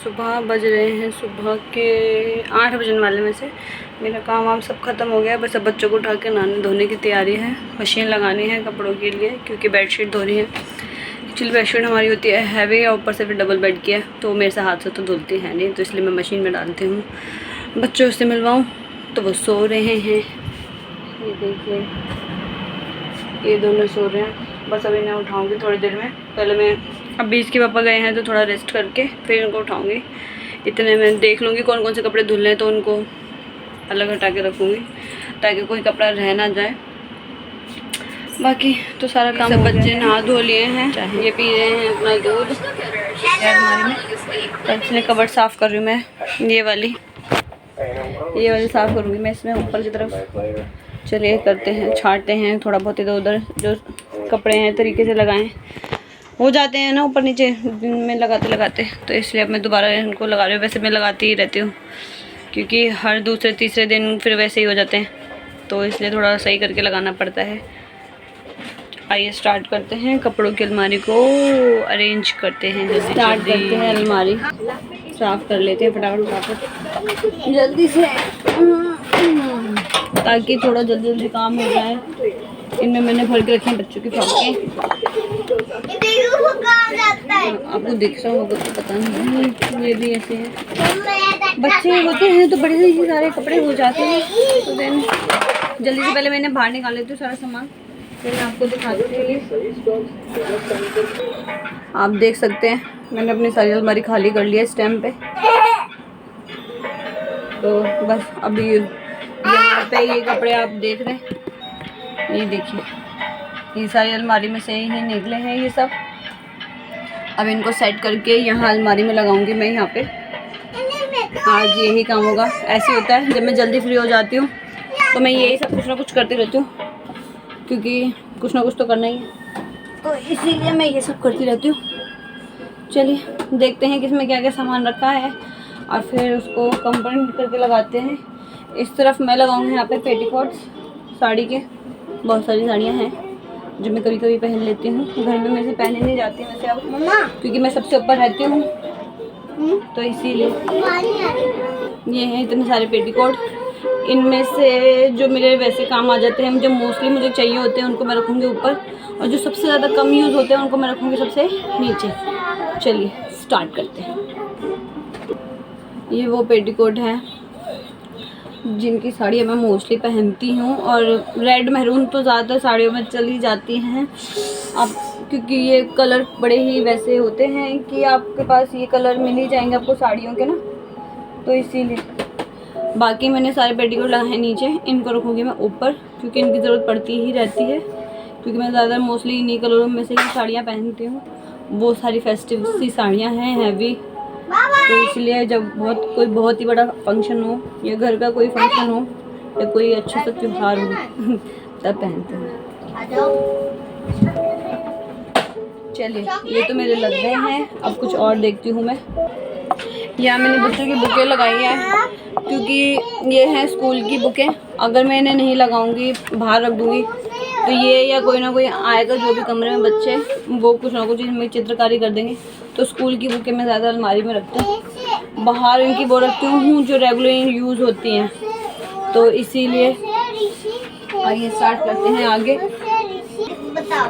सुबह बज रहे हैं सुबह के 8 बजने वाले में से। मेरा काम वाम सब ख़त्म हो गया, बस अब बच्चों को उठा के नहाने धोने की तैयारी है। मशीन लगानी है कपड़ों के लिए क्योंकि बेडशीट धोनी है। एक्चुअली बेडशीट हमारी होती है हैवी और ऊपर से फिर डबल बेड की है, तो मेरे से हाथ से तो धुलती है नहीं, तो इसलिए मैं मशीन में डालती हूँ। बच्चों से मिलवाऊँ तो वो सो रहे हैं, ये देखिए ये दोनों सो रहे हैं। बस अभी मैं उठाऊँगी थोड़ी देर में। पहले मैं अब बीच के पापा गए हैं तो थोड़ा रेस्ट करके फिर इनको उठाऊँगी। इतने में देख लूँगी कौन कौन से कपड़े धुलने हैं तो उनको अलग हटा के रखूँगी ताकि कोई कपड़ा रह ना जाए। बाकी तो सारा काम सब बच्चे नहा धो लिए हैं, ये पी रहे हैं अपना दूध। इसलिए कबर्ड साफ़ कर रही हूँ मैं, ये वाली साफ़ करूँगी मैं इसमें ऊपर की तरफ। चलिए करते हैं, छाँटते हैं थोड़ा बहुत इधर उधर जो कपड़े हैं तरीके से लगाएं, हो जाते हैं ना ऊपर नीचे दिन में लगाते, तो इसलिए अब मैं दोबारा इनको लगा रही हूँ। वैसे मैं लगाती ही रहती हूँ क्योंकि हर दूसरे तीसरे दिन फिर वैसे ही हो जाते हैं, तो इसलिए थोड़ा सही करके लगाना पड़ता है। आइए स्टार्ट करते हैं, कपड़ों की अलमारी को अरेंज करते हैं। स्टार्ट करते हैं, अलमारी साफ़ कर लेते हैं फटाफट जल्दी से ताकि थोड़ा जल्दी काम हो जाए। इनमें मैंने भर के रखे हैं बच्चों की फ्रॉकें। आपको दिख रहा होगा तो पता नहीं, ये भी ऐसे है। बच्चे होते हैं तो बड़े ही सारे कपड़े हो जाते हैं, तो देन जल्दी से पहले मैंने बाहर निकाल लेती हूँ सारा सामान, फिर मैं आपको दिखाती हूँ। आप देख सकते हैं मैंने अपनी सारी अलमारी खाली कर लिया इस टाइम पे। तो बस अभी यहाँ पे ये कपड़े आप देख रहे हैं, ये देखिए ये सारी अलमारी में से ही निकले हैं ये सब। अब इनको सेट करके यहाँ अलमारी में लगाऊंगी मैं। यहाँ पे आज यही काम होगा। ऐसे होता है जब मैं जल्दी फ्री हो जाती हूँ तो मैं यही सब कुछ ना कुछ करती रहती हूँ क्योंकि कुछ ना कुछ तो करना ही है, तो इसीलिए मैं ये सब करती रहती हूँ। चलिए देखते हैं कि इसमें क्या क्या सामान रखा है और फिर उसको कंप्लीट करके लगाते हैं। इस तरफ मैं लगाऊंगी यहाँ पे पेटीकोट्स साड़ी के। बहुत सारी साड़ियाँ हैं जो मैं कभी कभी पहन लेती हूँ, घर में मेरे से पहने नहीं जाती वैसे अब क्योंकि मैं सबसे ऊपर रहती हूँ, तो इसीलिए ये हैं इतने सारे पेटीकोट। इनमें से जो मेरे वैसे काम आ जाते हैं, जो मोस्टली मुझे चाहिए होते हैं उनको मैं रखूँगी ऊपर, और जो सबसे ज़्यादा कम यूज़ होते हैं उनको मैं रखूँगी सबसे नीचे। चलिए स्टार्ट करते हैं। ये वो पेटीकोट है जिनकी साड़ियाँ मैं मोस्टली पहनती हूँ, और रेड मैरून तो ज़्यादातर साड़ियों में चली जाती हैं अब, क्योंकि ये कलर बड़े ही वैसे होते हैं कि आपके पास ये कलर मिल ही जाएंगे आपको साड़ियों के ना, तो इसीलिए। बाकी मैंने सारे पेटीकोट लगाए हैं नीचे, इनको रखूँगी मैं ऊपर क्योंकि इनकी ज़रूरत पड़ती ही रहती है, क्योंकि मैं ज़्यादा मोस्टली इन्हीं कलरों में से ही साड़ियाँ पहनती हूँ। वो सारी फेस्टिव सी साड़ियाँ हैं हैवी, तो इसलिए जब कोई बहुत ही बड़ा फंक्शन हो या घर का कोई फंक्शन हो या कोई अच्छा सा त्यौहार हो तब पहनते हैं। चलिए ये तो मेरे लग गए हैं, अब कुछ और देखती हूँ मैं। यहाँ मैंने बच्चों की बुकें लगाई है क्योंकि ये हैं स्कूल की बुकें। अगर मैं इन्हें नहीं लगाऊंगी बाहर रख दूँगी तो ये या कोई ना कोई आएगा जो भी कमरे में बच्चे, वो कुछ ना कुछ इसमें चित्रकारी कर देंगे, तो स्कूल की बुकें मैं ज़्यादा अलमारी में रखती हूँ। बाहर इनकी वो रखती हूँ जो रेगुलर यूज़ होती हैं, तो इसीलिए। आइए स्टार्ट करते हैं आगे।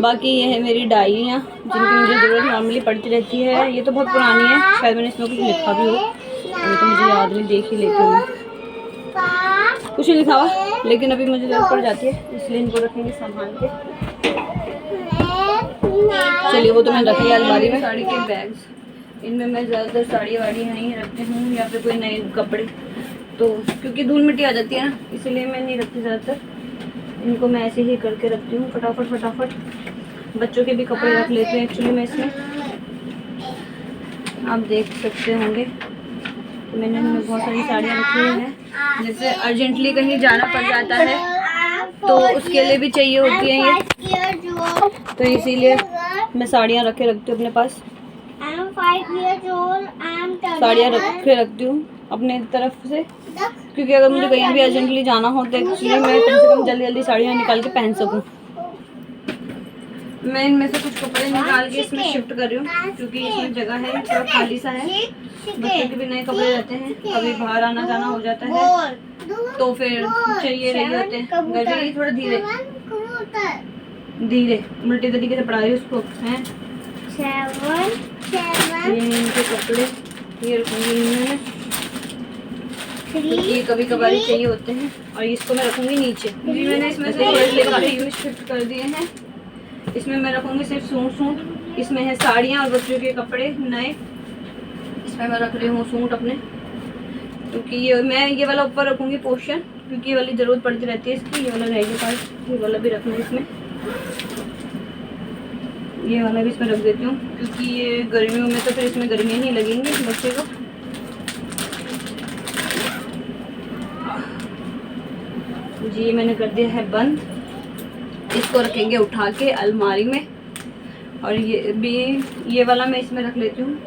बाकी ये है मेरी डायरियाँ जिनकी मुझे ज़रूरत नॉर्मली पड़ती रहती है। ये तो बहुत पुरानी है, शायद मैंने इसमें कुछ लिखा भी हो, अभी तो मुझे याद नहीं, देख ही लेती हूँ। कुछ नहीं लिखा हुआ लेकिन अभी मुझे ज़रूरत पड़ जाती है, इसलिए इनको रखेंगे संभाल के। चलिए वो तो मैंने रखी है अलमारी में। साड़ी के बैग्स, इनमें मैं ज़्यादातर साड़ी वाड़ी नहीं रखती हूँ या फिर कोई नए कपड़े, तो क्योंकि धूल मिट्टी आ जाती है ना, इसीलिए मैं नहीं रखती ज़्यादातर। इनको मैं ऐसे ही करके रखती हूँ फटाफट। बच्चों के भी कपड़े रख लेती हूँ एक्चुअली मैं इसमें, आप देख सकते होंगे। तो मैंने इनमें बहुत सारी साड़ियाँ रखी हुई हैं, जैसे अर्जेंटली कहीं जाना पड़ जाता है तो उसके लिए भी चाहिए होती हैं ये, तो इसीलिए मैं साड़ियाँ रखती हूँ अपने पास। साड़ियाँ रखती हूँ अपने तरफ से, क्योंकि अगर मुझे कहीं भी अर्जेंटली जाना हो तो एक्चुअली मैं कम से कम जल्दी साड़ियाँ निकाल के पहन सकूँ। मैं इनमें से कुछ कपड़े निकाल के इसमें शिफ्ट कर रही हूँ क्योंकि इसमें जगह है, थोड़ा खाली सा है, बच्चों के भी नए कपड़े रहते हैं, कभी बाहर आना जाना हो जाता है तो फिर चाहिए रही होते हैं। गर्मी थोड़ा धीरे धीरे उल्टे तरीके से पढ़ा रही उसको हैं। ये इनके कपड़े ये रखूंगी इनमें, क्योंकि कभी कभार चाहिए होते हैं। और इसको मैं रखूंगी नीचे, क्योंकि मैंने इसमें से थोड़े यूज शिफ्ट कर दिए हैं। इसमें मैं रखूंगी सिर्फ सूट, इसमें है साड़ियाँ और बच्चों के कपड़े नए। इसमें मैं रख रही हूँ सूट अपने, क्योंकि ये वाला ऊपर रखूंगी पोर्शन, क्योंकि ये वाली ज़रूरत पड़ती रहती है इसकी। ये वाला रहेगा पास, ये वाला भी रखना है इसमें, ये वाला भी इसमें रख देती हूँ, क्योंकि ये गर्मियों में तो फिर इसमें गर्मियाँ नहीं लगेंगी बच्चे को। जी मैंने कर दिया है बंद, इसको रखेंगे उठा के अलमारी में। और ये वाला मैं इसमें रख लेती हूँ,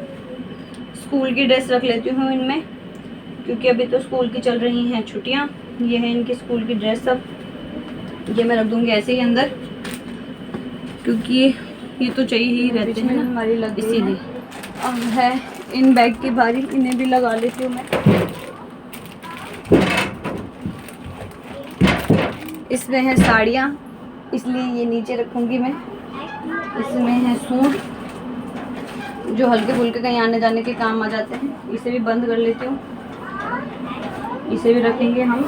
स्कूल की ड्रेस रख लेती हूँ इनमें, क्योंकि अभी तो स्कूल की चल रही हैं छुट्टियाँ। ये है इनकी स्कूल की ड्रेस सब, ये मैं रख दूँगी ऐसे ही अंदर, क्योंकि ये तो चाहिए ही रहते हैं हमारी लग, इसीलिए। अब है इन बैग की बारी, इन्हें भी लगा लेती हूँ मैं। इसमें है साड़ियाँ, इसलिए ये नीचे रखूँगी मैं। इसमें है सूट जो हल्के फुल्के कहीं आने जाने के काम आ जाते हैं, इसे भी बंद कर लेती हूँ। इसे भी रखेंगे हम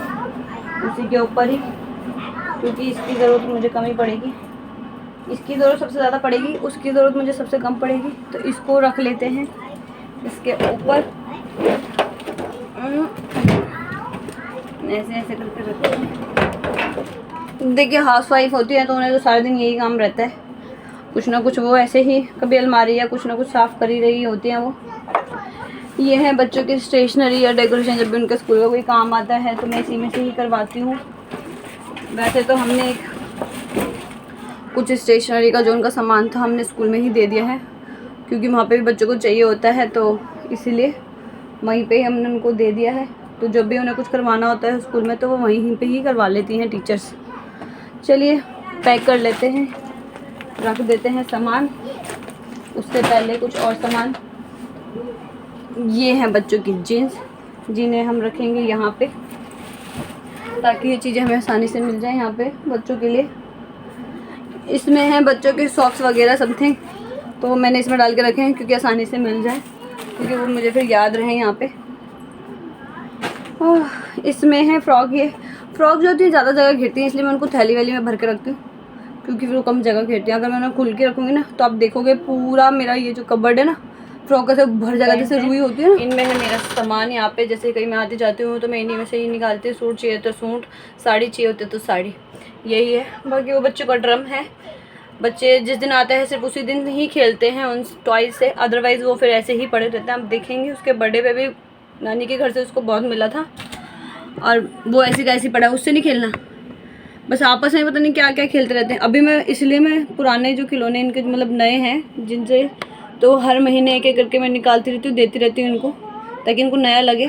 उसी के ऊपर ही, क्योंकि इसकी ज़रूरत मुझे कम ही पड़ेगी। इसकी ज़रूरत सबसे ज़्यादा पड़ेगी, उसकी ज़रूरत मुझे सबसे कम पड़ेगी, तो इसको रख लेते हैं इसके ऊपर। ऐसे ऐसे करके रखते हैं। देखिए हाउस वाइफ होती है तो उन्हें तो सारा दिन यही काम रहता है, कुछ ना कुछ वो ऐसे ही कभी अलमारी या कुछ ना कुछ साफ़ कर ही रही होती हैं वो। ये है बच्चों की स्टेशनरी या डेकोरेशन, जब भी उनके स्कूल का कोई काम आता है तो मैं इसी में से ही करवाती हूँ। वैसे तो हमने कुछ स्टेशनरी का जो उनका सामान था हमने स्कूल में ही दे दिया है, क्योंकि वहाँ पे भी बच्चों को चाहिए होता है, तो इसीलिए वहीं पे ही हमने उनको दे दिया है। तो जब भी उन्हें कुछ करवाना होता है स्कूल में तो वो वहीं पे ही करवा लेती हैं टीचर्स। चलिए पैक कर लेते हैं, रख देते हैं सामान। उससे पहले कुछ और सामान, ये हैं बच्चों की जीन्स, जिन्हें हम रखेंगे यहाँ पे, ताकि ये चीज़ें हमें आसानी से मिल जाए यहाँ पे बच्चों के लिए। इसमें है बच्चों के सॉक्स वगैरह समथिंग, तो मैंने इसमें डाल के रखे हैं क्योंकि आसानी से मिल जाए, क्योंकि वो मुझे फिर याद रहे यहाँ पे। इसमें है फ्रॉक, ये फ्रॉक जो होती है ज़्यादा जगह घेरती है, इसलिए मैं उनको थैली वैली में भर के रखती हूँ, क्योंकि फिर वो कम जगह घेरती हैं। अगर मैं उन्हें खुल के रखूँगी ना तो आप देखोगे पूरा मेरा ये जो कबर्ड है ना फ्रॉक से भर जाएगा, जैसे रुई होती है ना। इनमें है मेरा सामान यहाँ पे, जैसे कहीं मैं आती जाती हूँ तो मैं इन्हीं में से ही निकालती हूँ। सूट चाहिए तो सूट, साड़ी चाहिए होती तो साड़ी, यही है। बाकी वो बच्चों का ड्रम है, बच्चे जिस दिन आता है सिर्फ उसी दिन ही खेलते हैं उन टॉयज से, अदरवाइज़ वो फिर ऐसे ही पड़े रहते हैं। आप देखेंगे उसके बर्थडे पे भी नानी के घर से उसको बहुत मिला था, और वो ऐसी का ऐसी पड़ा, उससे नहीं खेलना, बस आपस में पता नहीं क्या क्या खेलते रहते हैं। अभी मैं इसलिए मैं पुराने जो खिलौने इनके मतलब नए हैं जिनसे, तो हर महीने एक एक करके मैं निकालती रहती हूँ, देती रहती हूँ इनको, ताकि इनको नया लगे।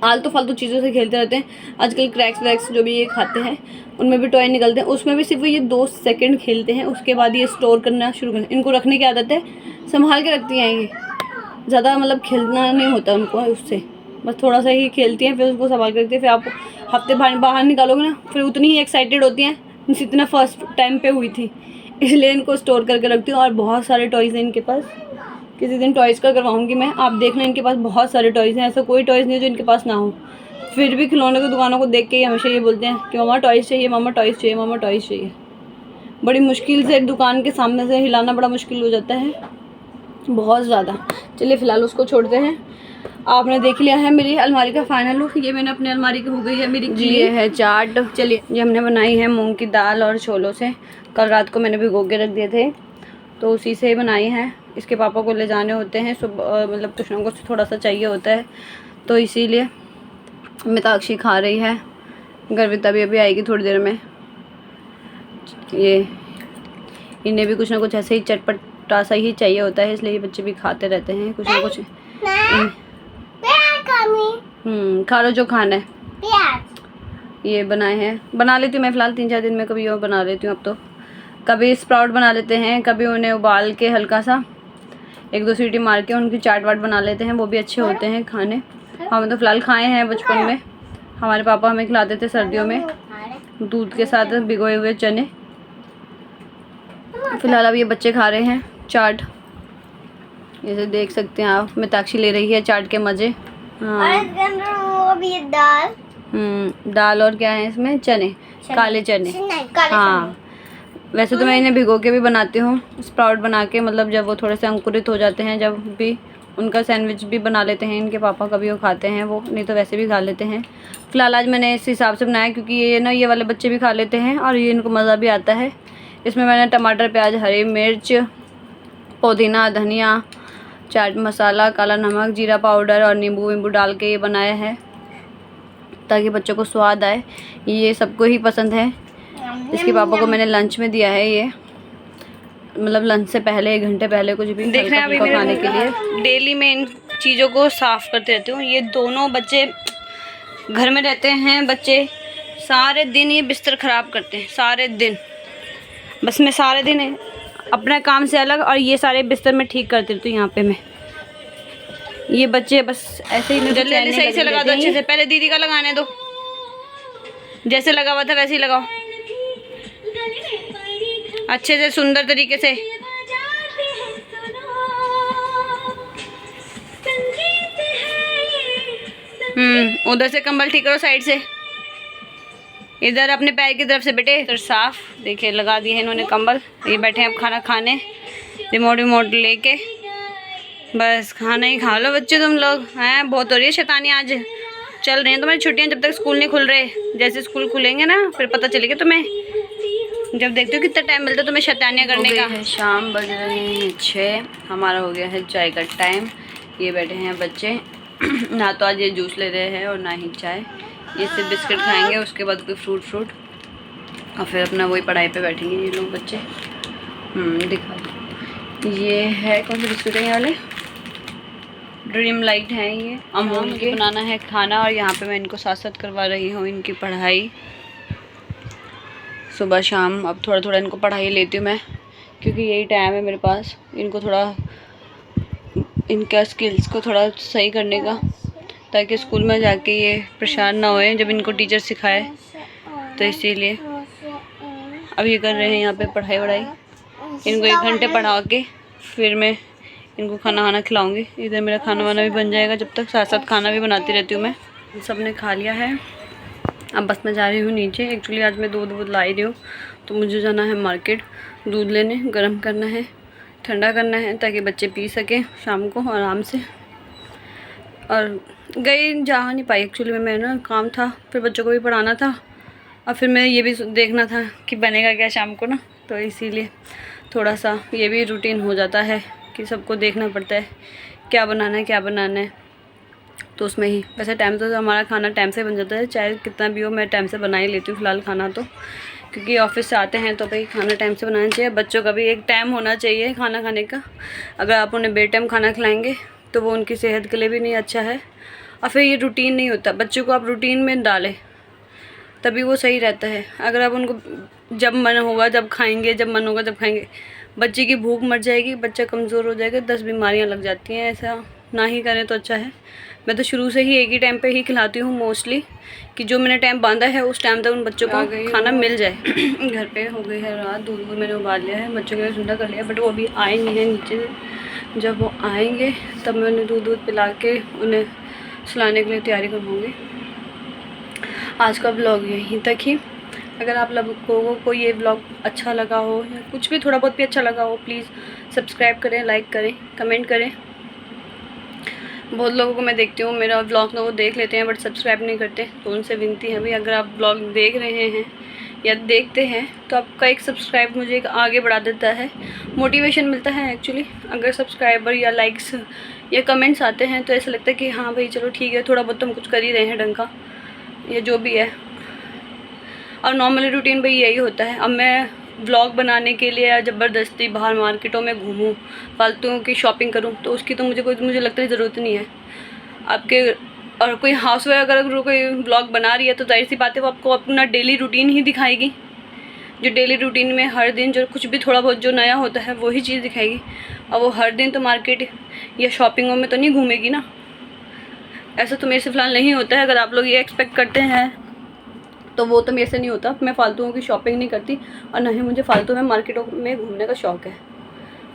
आलतू फालतू चीज़ों से खेलते रहते हैं। आजकल क्रैक्स वैक्स जो भी ये खाते हैं उनमें भी टॉय निकलते हैं, उसमें भी सिर्फ ये 2 सेकंड खेलते हैं, उसके बाद ये स्टोर करना शुरू करते हैं। इनको रखने की आदत है, संभाल के रखती हैं ये, ज़्यादा मतलब खेलना नहीं होता उनको उससे, बस थोड़ा सा ही खेलती हैं, फिर उसको संभाल के रखती हैं। फिर आप हफ्ते बाहर निकालोगे ना, फिर उतनी ही एक्साइटेड होती हैं जितना फर्स्ट टाइम पे हुई थी, इसलिए इनको स्टोर करके रखती हूँ। और बहुत सारे टॉयज़ हैं इनके पास, किसी दिन टॉयज़ का करवाऊँगी मैं, आप देखना इनके पास बहुत सारे टॉयज़ हैं, ऐसा कोई टॉयज़ नहीं है जो इनके पास ना हो। फिर भी खिलौने की दुकानों को देख के ही हमेशा ये बोलते हैं कि मम्मा टॉयज़ चाहिए, मम्मा टॉयज़ चाहिए, मम्मा टॉयज़ चाहिए। बड़ी मुश्किल से दुकान के सामने से हिलाना बड़ा मुश्किल हो जाता है, बहुत ज़्यादा। चलिए फ़िलहाल उसको छोड़ते हैं। आपने देख लिया है मेरी अलमारी का फाइनल लुक, ये मैंने अपनी अलमारी की हो गई है मेरी जी। ये है चाट, चलिए ये हमने बनाई है मूंग की दाल और छोलों से, कल रात को मैंने भिगो के रख दिए थे, तो उसी से बनाई है। इसके पापा को ले जाने होते हैं सुबह, मतलब कुछ ना कुछ थोड़ा सा चाहिए होता है, तो इसीलिए मिताक्षी खा रही है, गर्विता भी अभी आएगी थोड़ी देर में। ये इन्हें भी कुछ ना कुछ ऐसे ही चटपटा सा ही चाहिए होता है, इसलिए ये बच्चे भी खाते रहते हैं कुछ ना कुछ। खा लो जो खाना है। ये बनाए हैं, बना लेती हूँ मैं फ़िलहाल 3-4 दिन में, कभी और बना लेती हूँ। अब तो कभी स्प्राउट बना लेते हैं, कभी उन्हें उबाल के हल्का सा, एक दो सीटी मार के उनकी चाट वाट बना लेते हैं, वो भी अच्छे होते हैं खाने। हम तो फ़िलहाल खाए हैं बचपन में, हमारे पापा हमें खिलाते थे सर्दियों में दूध के साथ भिगोए हुए चने। फ़िलहाल अब ये बच्चे खा रहे हैं चाट, जैसे देख सकते हैं आप। मिताक्षी ले रही है चाट के मज़े। हाँ, दाल और क्या है इसमें, चने, काले चने। हाँ, वैसे तो मैं इन्हें भिगो के भी बनाती हूँ, स्प्राउट बना के, मतलब जब वो थोड़े से अंकुरित हो जाते हैं, जब भी उनका सैंडविच भी बना लेते हैं इनके पापा, कभी वो खाते हैं वो, नहीं तो वैसे भी खा लेते हैं। फ़िलहाल आज मैंने इस हिसाब से बनाया क्योंकि ये ना ये वाले बच्चे भी खा लेते हैं और ये इनको मज़ा भी आता है। इसमें मैंने टमाटर, प्याज, हरी मिर्च, पुदीना, धनिया, चाट मसाला, काला नमक, जीरा पाउडर और नींबू वींबू डाल के ये बनाया है ताकि बच्चों को स्वाद आए। ये सबको ही पसंद है। इसके पापा को मैंने लंच में दिया है ये, मतलब लंच से पहले 1 घंटे पहले कुछ भी देख रहे हैं अभी खाने के लिए। डेली मैं इन चीज़ों को साफ़ करते रहती हूँ। ये दोनों बच्चे घर में रहते हैं, बच्चे सारे दिन ये बिस्तर ख़राब करते हैं, सारे दिन। बस मैं सारे दिन अपने काम से अलग और ये सारे बिस्तर में ठीक करती रहती हूँ। यहाँ पे मैं ये बच्चे बस ऐसे ही जल्दी सही से लगा दो, अच्छे से। पहले दीदी का लगाने दो, जैसे लगा हुआ था वैसे ही लगाओ, अच्छे से सुंदर तरीके से। उधर से कंबल ठीक करो साइड से, इधर अपने पैर की तरफ से बेटे, इधर साफ। देखिए लगा दिए हैं इन्होंने कंबल। ये बैठे हैं अब खाना खाने, रिमोट लेके। बस खाना ही खा लो बच्चे तुम लोग हैं। बहुत हो रही है शैतानी आज, चल रही हैं तुम्हारी छुट्टियां जब तक स्कूल नहीं खुल रहे। जैसे स्कूल खुलेंगे ना फिर पता चलेगा तुम्हें, जब देखते हो कितना टाइम मिलता है तुम्हें शैतानियाँ करने का। शाम बज रहे हैं 6, हमारा हो गया है चाय का टाइम। ये बैठे हैं बच्चे, ना तो आज ये जूस ले रहे हैं और ना ही चाय। ये सिर्फ बिस्किट खाएंगे, उसके बाद कोई फ्रूट और फिर अपना वही पढ़ाई पे बैठेंगे ये लोग बच्चे। दिखा, ये है कौन से बिस्किट है ये वाले, ड्रीम लाइट है ये अमूल के। बनाना है खाना और यहाँ पे मैं इनको साथ साथ करवा रही हूँ इनकी पढ़ाई सुबह शाम। अब थोड़ा थोड़ा इनको पढ़ाई लेती हूँ मैं, क्योंकि यही टाइम है मेरे पास इनको थोड़ा इनका स्किल्स को थोड़ा सही करने का, ताकि स्कूल में जाके ये परेशान ना होए जब इनको टीचर सिखाए। तो इसीलिए अब ये कर रहे हैं यहाँ पे पढ़ाई वढ़ाई। इनको 1 घंटे पढ़ा के फिर मैं इनको खाना वाना खिलाऊँगी। इधर मेरा खाना वाना भी बन जाएगा, जब तक साथ साथ खाना भी बनाती रहती हूँ मैं। सब ने खा लिया है, अब बस मैं जा रही हूँ नीचे। एक्चुअली आज मैं दूध लाई रही हूँ, तो मुझे जाना है मार्केट दूध लेने। गर्म करना है, ठंडा करना है, ताकि बच्चे पी सकें शाम को आराम से। और जा नहीं पाई एक्चुअली मैं ना, काम था, फिर बच्चों को भी पढ़ाना था और फिर मैं ये भी देखना था कि बनेगा क्या शाम को ना। तो इसीलिए थोड़ा सा ये भी रूटीन हो जाता है कि सबको देखना पड़ता है क्या बनाना है। तो उसमें ही वैसे टाइम तो हमारा खाना टाइम से बन जाता है, चाहे कितना भी हो मैं टाइम से बना ही लेती हूँ फ़िलहाल खाना तो, क्योंकि ऑफिस से आते हैं तो भाई खाना टाइम से बनाना चाहिए। बच्चों का भी एक टाइम होना चाहिए खाना खाने का। अगर आप उन्हें बे टाइम खाना खिलाएंगे तो वो उनकी सेहत के लिए भी नहीं अच्छा है, और फिर ये रूटीन नहीं होता। बच्चों को आप रूटीन में डालें तभी वो सही रहता है। अगर आप उनको जब मन होगा जब खाएंगे, जब मन होगा जब खाएंगे, बच्चे की भूख मर जाएगी, बच्चा कमज़ोर हो जाएगा, 10 बीमारियाँ लग जाती हैं। ऐसा ना ही करें तो अच्छा है। मैं तो शुरू से ही एक ही टाइम पे ही खिलाती हूँ मोस्टली, कि जो मैंने टाइम बांधा है उस टाइम तक उन बच्चों को खाना मिल जाए। घर पे हो गई है रात, दूध मैंने उबाल लिया है, बच्चों के लिए ठंडा कर लिया, बट वो अभी आए नहीं हैं नीचे। जब वो आएंगे तब मैं उन्हें दूध पिला के उन्हें सुलाने के लिए तैयारी करवाऊँगी। आज का ब्लॉग यहीं तक ही। अगर आप लोगों को ये ब्लॉग अच्छा लगा हो या कुछ भी थोड़ा बहुत भी अच्छा लगा हो, प्लीज़ सब्सक्राइब करें, लाइक करें, कमेंट करें। बहुत लोगों को मैं देखती हूँ मेरा ब्लॉग ना वो देख लेते हैं बट सब्सक्राइब नहीं करते, तो उनसे विनती है भाई, अगर आप ब्लॉग देख रहे हैं या देखते हैं तो आपका एक सब्सक्राइब मुझे एक आगे बढ़ा देता है, मोटिवेशन मिलता है एक्चुअली। अगर सब्सक्राइबर या लाइक्स या कमेंट्स आते हैं तो ऐसा लगता है कि हाँ भाई चलो ठीक है, थोड़ा बहुत तो हम कुछ कर ही रहे हैं ढंग का, या जो भी है। और नॉर्मली रूटीन भाई यही होता है। अब मैं व्लॉग बनाने के लिए ज़बरदस्ती बाहर मार्केटों में घूमूं, फालतू की शॉपिंग करूं, तो उसकी तो मुझे लगता है ज़रूरत नहीं है आपके। और कोई हाउसवाइफ अगर कोई व्लॉग बना रही है तो जाहिर सी बात है वो आपको अपना डेली रूटीन ही दिखाएगी, जो डेली रूटीन में हर दिन जो कुछ भी थोड़ा बहुत जो नया होता है वही चीज़ दिखाएगी। अब वो हर दिन तो मार्केट या शॉपिंगों में तो नहीं घूमेगी ना, ऐसा तो मेरे से फ़िलहाल नहीं होता है। अगर आप लोग ये एक्सपेक्ट करते हैं तो वो तो मेरे से नहीं होता। मैं फालतुओं की शॉपिंग नहीं करती और ना ही मुझे फालतू में मार्केटों में घूमने का शौक़ है।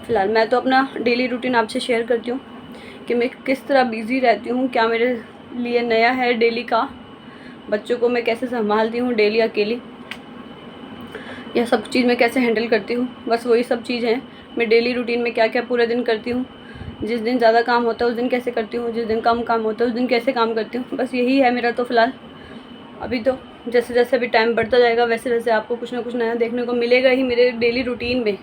फ़िलहाल मैं तो अपना डेली रूटीन आपसे शेयर करती हूँ कि मैं किस तरह बिज़ी रहती हूँ, क्या मेरे लिए नया है डेली का, बच्चों को मैं कैसे संभालती हूँ डेली अकेली, यह सब चीज़ मैं कैसे हैंडल करती हूँ। बस वही सब चीज़ हैं। मैं डेली रूटीन में क्या क्या पूरे दिन करती हूँ, जिस दिन ज़्यादा काम होता है उस दिन कैसे करती हूँ, जिस दिन कम काम होता है उस दिन कैसे काम करती हूँ, बस यही है मेरा तो फ़िलहाल। अभी तो जैसे जैसे अभी टाइम बढ़ता जाएगा वैसे वैसे आपको कुछ ना कुछ नया देखने को मिलेगा ही मेरे डेली रूटीन में।